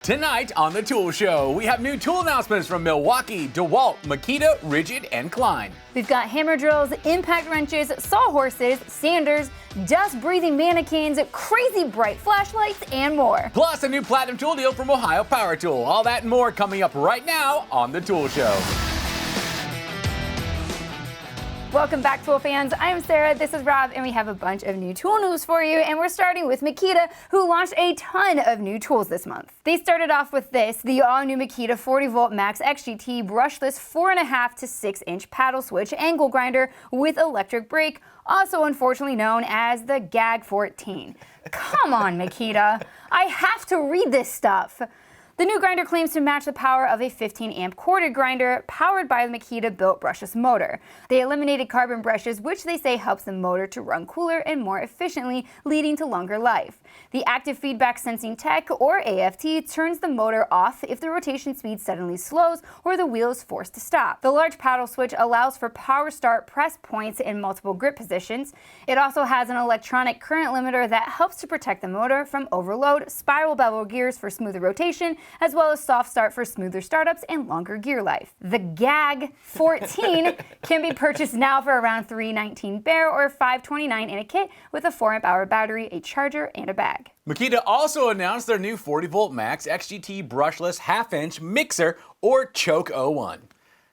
Tonight on The Tool Show, we have new tool announcements from Milwaukee, DeWALT, Makita, RIDGID, and Klein. We've got hammer drills, impact wrenches, sawhorses, sanders, dust-breathing mannequins, crazy bright flashlights, and more. Plus a new platinum tool deal from Ohio Power Tool. All that and more coming up right now on The Tool Show. Welcome back, tool fans. I'm Sarah, this is Rob, and we have a bunch of new tool news for you, and we're starting with Makita, who launched a ton of new tools this month. They started off with this, the all-new Makita 40V Max XGT brushless 4.5 to 6 inch paddle switch angle grinder with electric brake, also unfortunately known as the GAG 14. Come on, Makita. I have to read this stuff. The new grinder claims to match the power of a 15-amp corded grinder powered by the Makita-built brushless motor. They eliminated carbon brushes, which they say helps the motor to run cooler and more efficiently, leading to longer life. The active feedback sensing tech, or AFT, turns the motor off if the rotation speed suddenly slows or the wheel is forced to stop. The large paddle switch allows for power start press points in multiple grip positions. It also has an electronic current limiter that helps to protect the motor from overload, spiral bevel gears for smoother rotation, as well as soft start for smoother startups and longer gear life. The GAG 14 can be purchased now for around $319 bare or $529 in a kit with a 4-amp-hour battery, a charger, and a bag. Makita also announced their new 40V Max XGT brushless half-inch mixer, or Choke 01.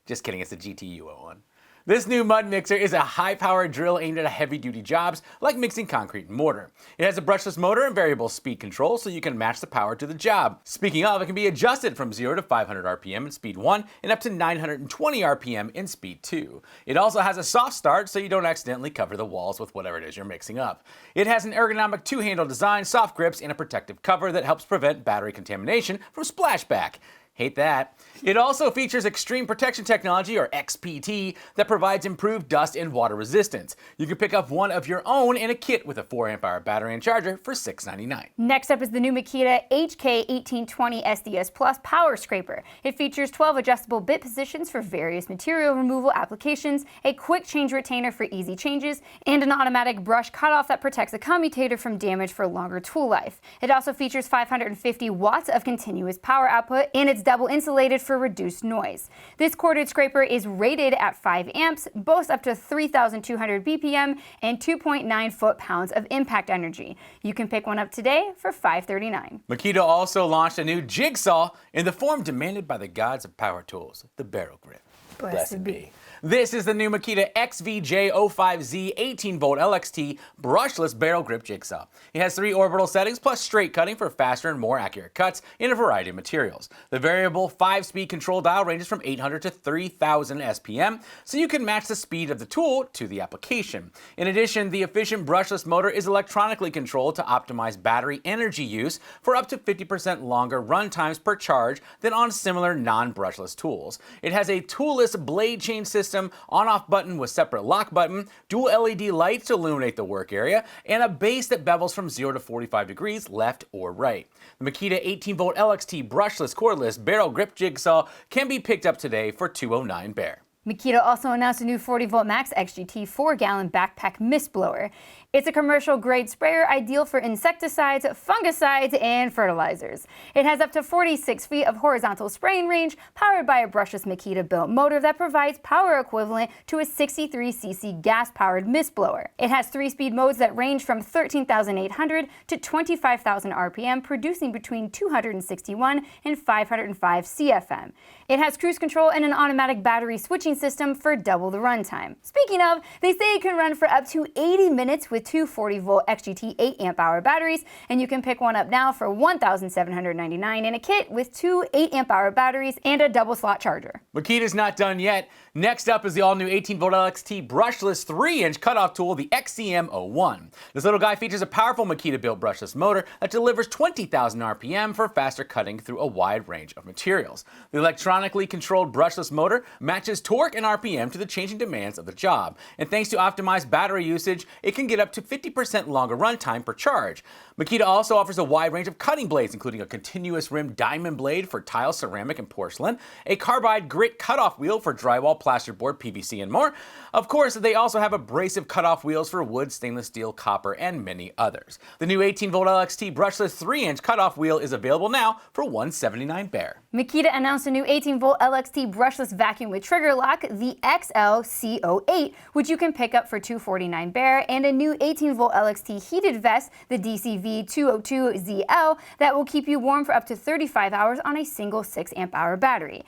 Just kidding, it's the GTU 01. This new mud mixer is a high-powered drill aimed at heavy-duty jobs like mixing concrete and mortar. It has a brushless motor and variable speed control so you can match the power to the job. Speaking of, it can be adjusted from 0 to 500 RPM in speed 1 and up to 920 RPM in speed 2. It also has a soft start so you don't accidentally cover the walls with whatever it is you're mixing up. It has an ergonomic 2-handle design, soft grips, and a protective cover that helps prevent battery contamination from splashback. Hate that. It also features extreme protection technology, or XPT, that provides improved dust and water resistance. You can pick up one of your own in a kit with a 4-amp-hour battery and charger for $699. Next up is the new Makita HK1820 SDS Plus Power Scraper. It features 12 adjustable bit positions for various material removal applications, a quick change retainer for easy changes, and an automatic brush cutoff that protects the commutator from damage for longer tool life. It also features 550 watts of continuous power output, and it's double insulated for reduced noise. This corded scraper is rated at 5 amps, boasts up to 3,200 BPM, and 2.9 foot-pounds of impact energy. You can pick one up today for $539. Makita also launched a new jigsaw in the form demanded by the gods of power tools, the barrel grip. Blessed be. This is the new Makita XVJ05Z 18V LXT brushless barrel grip jigsaw. It has 3 orbital settings plus straight cutting for faster and more accurate cuts in a variety of materials. The variable 5-speed control dial ranges from 800 to 3000 SPM, so you can match the speed of the tool to the application. In addition, the efficient brushless motor is electronically controlled to optimize battery energy use for up to 50% longer run times per charge than on similar non-brushless tools. It has a toolless blade change system, on-off button with separate lock button, dual LED lights to illuminate the work area, and a base that bevels from 0 to 45 degrees left or right. The Makita 18V LXT brushless cordless barrel grip jigsaw can be picked up today for $209 bare. Makita also announced a new 40V Max XGT 4-gallon backpack mist blower. It's a commercial-grade sprayer ideal for insecticides, fungicides, and fertilizers. It has up to 46 feet of horizontal spraying range, powered by a brushless Makita-built motor that provides power equivalent to a 63cc gas-powered mist blower. It has 3-speed modes that range from 13,800 to 25,000 RPM, producing between 261 and 505 CFM. It has cruise control and an automatic battery switching system for double the runtime. Speaking of, they say it can run for up to 80 minutes with 2 40V XGT 8-amp-hour batteries, and you can pick one up now for $1,799 in a kit with 2 8-amp-hour batteries and a double slot charger. Makita's not done yet. Next up is the all-new 18V LXT brushless 3-inch cutoff tool, the XCM01. This little guy features a powerful Makita-built brushless motor that delivers 20,000 RPM for faster cutting through a wide range of materials. The electronically controlled brushless motor matches torque and RPM to the changing demands of the job, and thanks to optimized battery usage, it can get up to 50% longer runtime per charge. Makita also offers a wide range of cutting blades, including a continuous rim diamond blade for tile, ceramic, and porcelain, a carbide grit cutoff wheel for drywall, plasterboard, PVC, and more. Of course, they also have abrasive cutoff wheels for wood, stainless steel, copper, and many others. The new 18-volt LXT brushless 3-inch cutoff wheel is available now for $179 bare. Makita announced a new 18-volt LXT brushless vacuum with trigger lock, the XL-CO8, which you can pick up for $249 bare, and a new 18-volt LXT heated vest, the DCV202ZL, that will keep you warm for up to 35 hours on a single 6-amp-hour battery.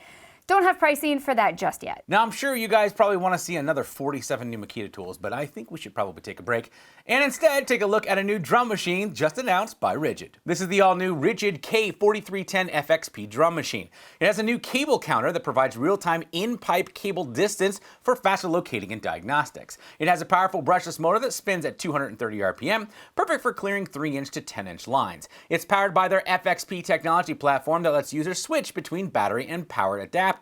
Don't have pricing for that just yet. Now, I'm sure you guys probably want to see another 47 new Makita tools, but I think we should probably take a break and instead take a look at a new drum machine just announced by RIDGID. This is the all-new RIDGID K4310 FXP drum machine. It has a new cable counter that provides real-time in-pipe cable distance for faster locating and diagnostics. It has a powerful brushless motor that spins at 230 RPM, perfect for clearing 3-inch to 10-inch lines. It's powered by their FXP technology platform that lets users switch between battery and powered adapter,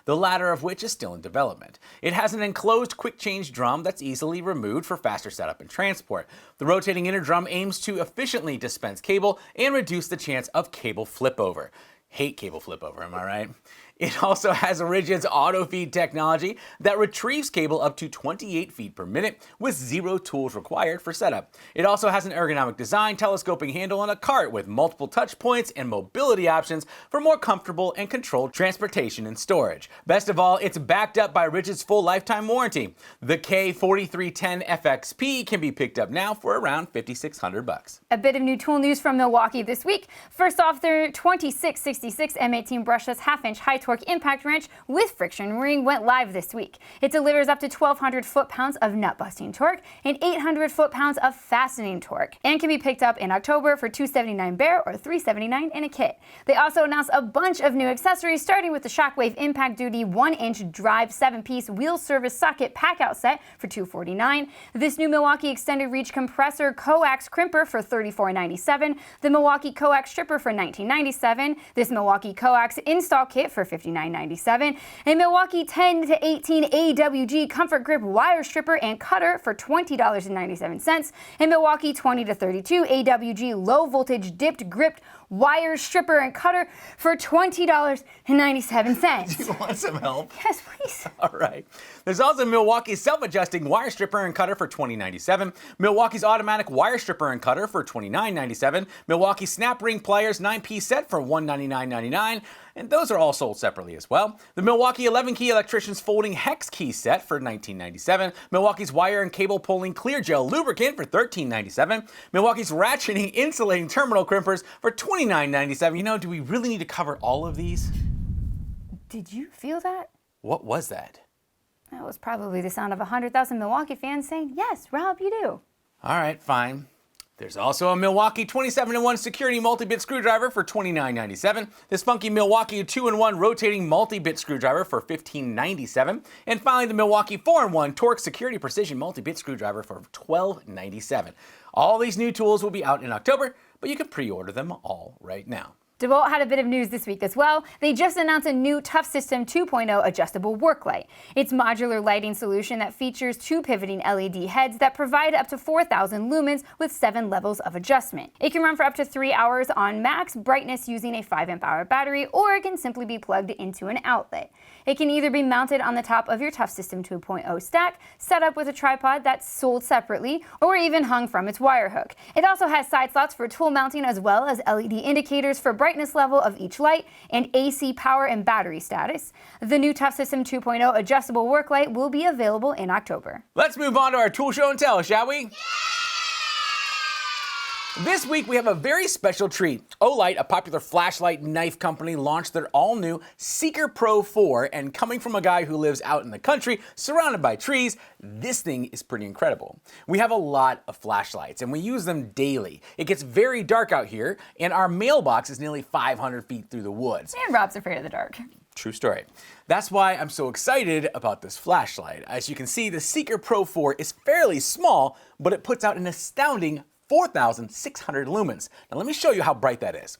the latter of which is still in development. It has an enclosed quick-change drum that's easily removed for faster setup and transport. The rotating inner drum aims to efficiently dispense cable and reduce the chance of cable flip over. Hate cable flip over, am I right? It also has RIDGID's auto feed technology that retrieves cable up to 28 feet per minute with 0 tools required for setup. It also has an ergonomic design, telescoping handle, and a cart with multiple touch points and mobility options for more comfortable and controlled transportation and storage. Best of all, it's backed up by RIDGID's full lifetime warranty. The K4310 FXP can be picked up now for around $5,600. A bit of new tool news from Milwaukee this week. First off, their 2666 M18 brushless half-inch high torque impact wrench with friction ring went live this week. It delivers up to 1,200 foot-pounds of nut-busting torque and 800 foot-pounds of fastening torque, and can be picked up in October for $279 bare or $379 in a kit. They also announced a bunch of new accessories, starting with the Shockwave Impact Duty 1-inch drive 7-piece wheel service socket pack-out set for $249, this new Milwaukee extended reach compressor coax crimper for $34.97, the Milwaukee coax stripper for $19.97, this Milwaukee coax install kit for $59.97, a Milwaukee 10 to 18 AWG comfort grip wire stripper and cutter for $20.97, a Milwaukee 20 to 32 AWG low voltage dipped gripped wire stripper and cutter for $20.97. Do you want some help? Yes, please. All right. There's also Milwaukee's self-adjusting wire stripper and cutter for $20.97, Milwaukee's automatic wire stripper and cutter for $29.97, Milwaukee snap ring pliers 9-piece set for $199.99, and those are all sold separately as well. The Milwaukee 11-key electrician's folding hex key set for $19.97, Milwaukee's wire and cable pulling clear gel lubricant for $13.97, Milwaukee's ratcheting insulating terminal crimpers for $29.97. You know, do we really need to cover all of these? Did you feel that? What was that? That was probably the sound of 100,000 Milwaukee fans saying, yes, Rob, you do. All right, fine. There's also a Milwaukee 27-in-1 security multi-bit screwdriver for $29.97, this funky Milwaukee 2-in-1 rotating multi-bit screwdriver for $15.97, and finally the Milwaukee 4-in-1 Torque Security Precision multi-bit screwdriver for $12.97. All these new tools will be out in October, but you can pre-order them all right now. DeWALT had a bit of news this week as well. They just announced a new Tough System 2.0 adjustable work light. It's a modular lighting solution that features 2 pivoting LED heads that provide up to 4,000 lumens with 7 levels of adjustment. It can run for up to 3 hours on max brightness using a 5-amp-hour battery, or it can simply be plugged into an outlet. It can either be mounted on the top of your Tough System 2.0 stack, set up with a tripod that's sold separately, or even hung from its wire hook. It also has side slots for tool mounting, as well as LED indicators for brightness level of each light and AC power and battery status. The new Tough System 2.0 adjustable work light will be available in October. Let's move on to our tool show and tell, shall we? This week we have a very special treat. Olight, a popular flashlight knife company, launched their all-new Seeker Pro 4, and coming from a guy who lives out in the country, surrounded by trees, this thing is pretty incredible. We have a lot of flashlights, and we use them daily. It gets very dark out here, and our mailbox is nearly 500 feet through the woods. And Rob's afraid of the dark. True story. That's why I'm so excited about this flashlight. As you can see, the Seeker Pro 4 is fairly small, but it puts out an astounding 4,600 lumens. Now let me show you how bright that is.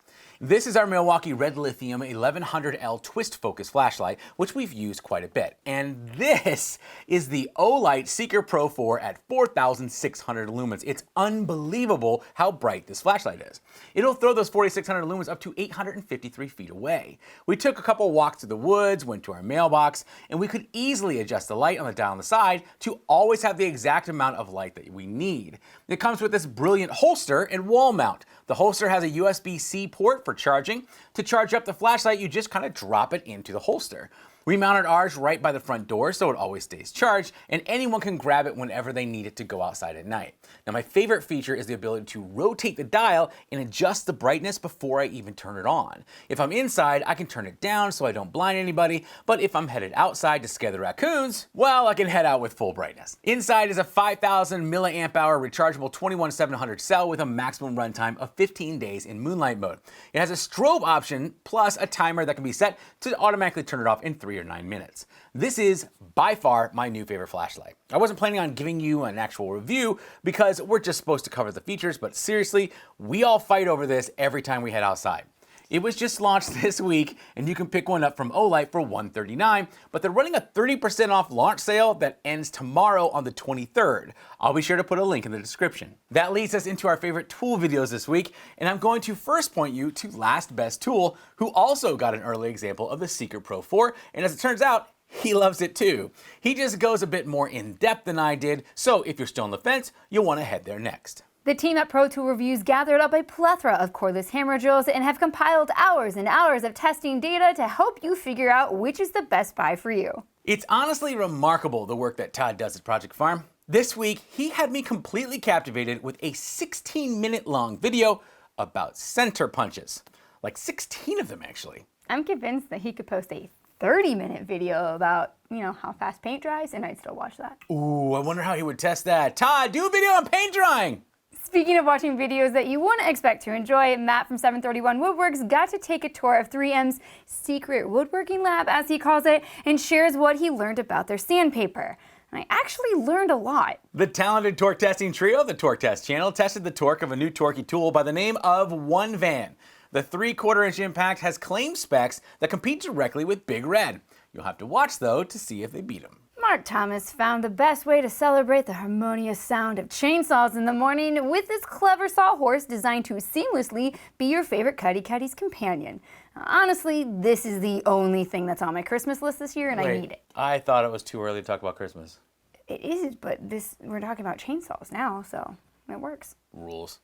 This is our Milwaukee Red Lithium 1100L twist focus flashlight, which we've used quite a bit. And this is the Olight Seeker Pro 4 at 4,600 lumens. It's unbelievable how bright this flashlight is. It'll throw those 4,600 lumens up to 853 feet away. We took a couple walks through the woods, went to our mailbox, and we could easily adjust the light on the dial on the side to always have the exact amount of light that we need. It comes with this brilliant holster and wall mount. The holster has a USB-C port for charging. To charge up the flashlight, you just kind of drop it into the holster. We mounted ours right by the front door so it always stays charged, and anyone can grab it whenever they need it to go outside at night. Now, my favorite feature is the ability to rotate the dial and adjust the brightness before I even turn it on. If I'm inside, I can turn it down so I don't blind anybody, but if I'm headed outside to scare the raccoons, well, I can head out with full brightness. Inside is a 5,000 milliamp hour rechargeable 21700 cell with a maximum runtime of 15 days in moonlight mode. It has a strobe option plus a timer that can be set to automatically turn it off in 3 or 9 minutes. This is by far my new favorite flashlight. I wasn't planning on giving you an actual review because we're just supposed to cover the features, but seriously, we all fight over this every time we head outside. It was just launched this week, and you can pick one up from Olight for $139, but they're running a 30% off launch sale that ends tomorrow on the 23rd. I'll be sure to put a link in the description. That leads us into our favorite tool videos this week, and I'm going to first point you to Last Best Tool, who also got an early example of the Seeker Pro 4, and as it turns out, he loves it too. He just goes a bit more in depth than I did, so if you're still on the fence, you'll want to head there next. The team at Pro Tool Reviews gathered up a plethora of cordless hammer drills and have compiled hours and hours of testing data to help you figure out which is the best buy for you. It's honestly remarkable the work that Todd does at Project Farm. This week, he had me completely captivated with a 16-minute long video about center punches. Like 16 of them, actually. I'm convinced that he could post a 30-minute video about, how fast paint dries, and I'd still watch that. Ooh, I wonder how he would test that. Todd, do a video on paint drying! Speaking of watching videos that you wouldn't expect to enjoy, Matt from 731 Woodworks got to take a tour of 3M's secret woodworking lab, as he calls it, and shares what he learned about their sandpaper. And I actually learned a lot. The talented torque testing trio, the Torque Test channel, tested the torque of a new torquey tool by the name of One Van. The 3/4 inch impact has claimed specs that compete directly with Big Red. You'll have to watch, though, to see if they beat them. Mark Thomas found the best way to celebrate the harmonious sound of chainsaws in the morning with this clever sawhorse designed to seamlessly be your favorite cuddy's companion. Honestly, this is the only thing that's on my Christmas list this year, and I need it. I thought it was too early to talk about Christmas. It is, but we're talking about chainsaws now, so it works. Rules.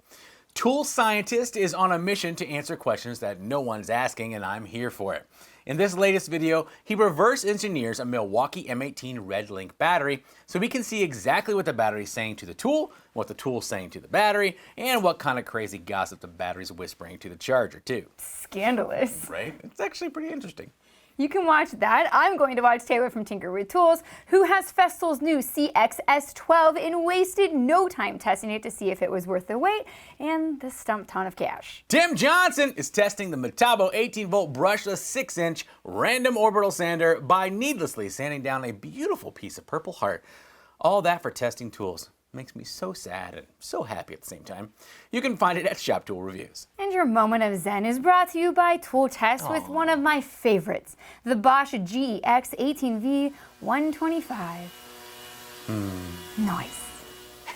Tool Scientist is on a mission to answer questions that no one's asking, and I'm here for it. In this latest video, he reverse engineers a Milwaukee M18 Red Link battery so we can see exactly what the battery's saying to the tool, what the tool's saying to the battery, and what kind of crazy gossip the battery's whispering to the charger, too. Scandalous. Right? It's actually pretty interesting. You can watch that. I'm going to watch Taylor from Tinker with Tools, who has Festool's new CXS12 and wasted no time testing it to see if it was worth the wait and the stump ton of cash. Tim Johnson is testing the Metabo 18-volt brushless 6-inch random orbital sander by needlessly sanding down a beautiful piece of Purple Heart. All that for testing tools. Makes me so sad and so happy at the same time. You can find it at Shop Tool Reviews. And your moment of zen is brought to you by Tool Test with one of my favorites, the Bosch GX 18V 125. Nice.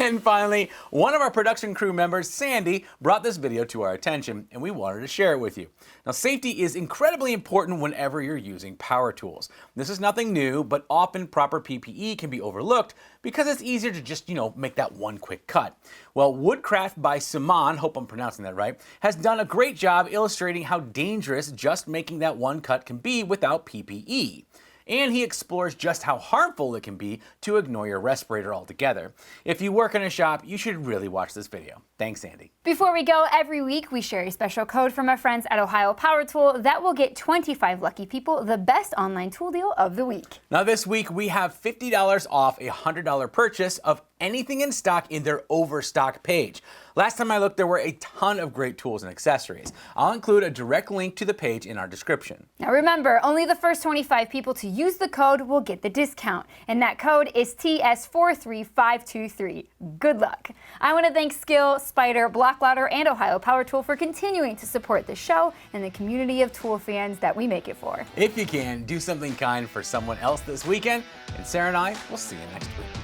And finally, one of our production crew members, Sandy, brought this video to our attention, and we wanted to share it with you. Now, safety is incredibly important whenever you're using power tools. This is nothing new, but often proper PPE can be overlooked because it's easier to just, make that one quick cut. Well, Woodcraft by Simon, hope I'm pronouncing that right, has done a great job illustrating how dangerous just making that one cut can be without PPE. And he explores just how harmful it can be to ignore your respirator altogether. If you work in a shop, you should really watch this video. Thanks, Andy. Before we go, every week we share a special code from our friends at Ohio Power Tool that will get 25 lucky people the best online tool deal of the week. Now this week we have $50 off a $100 purchase of anything in stock in their overstock page. Last time I looked, there were a ton of great tools and accessories. I'll include a direct link to the page in our description. Now remember, only the first 25 people to use the code will get the discount, and that code is TS43523. Good luck. I want to thank SKIL, Spyder, Blaklader, and Ohio Power Tool for continuing to support the show and the community of tool fans that we make it for. If you can, do something kind for someone else this weekend, and Sarah and I will see you next week.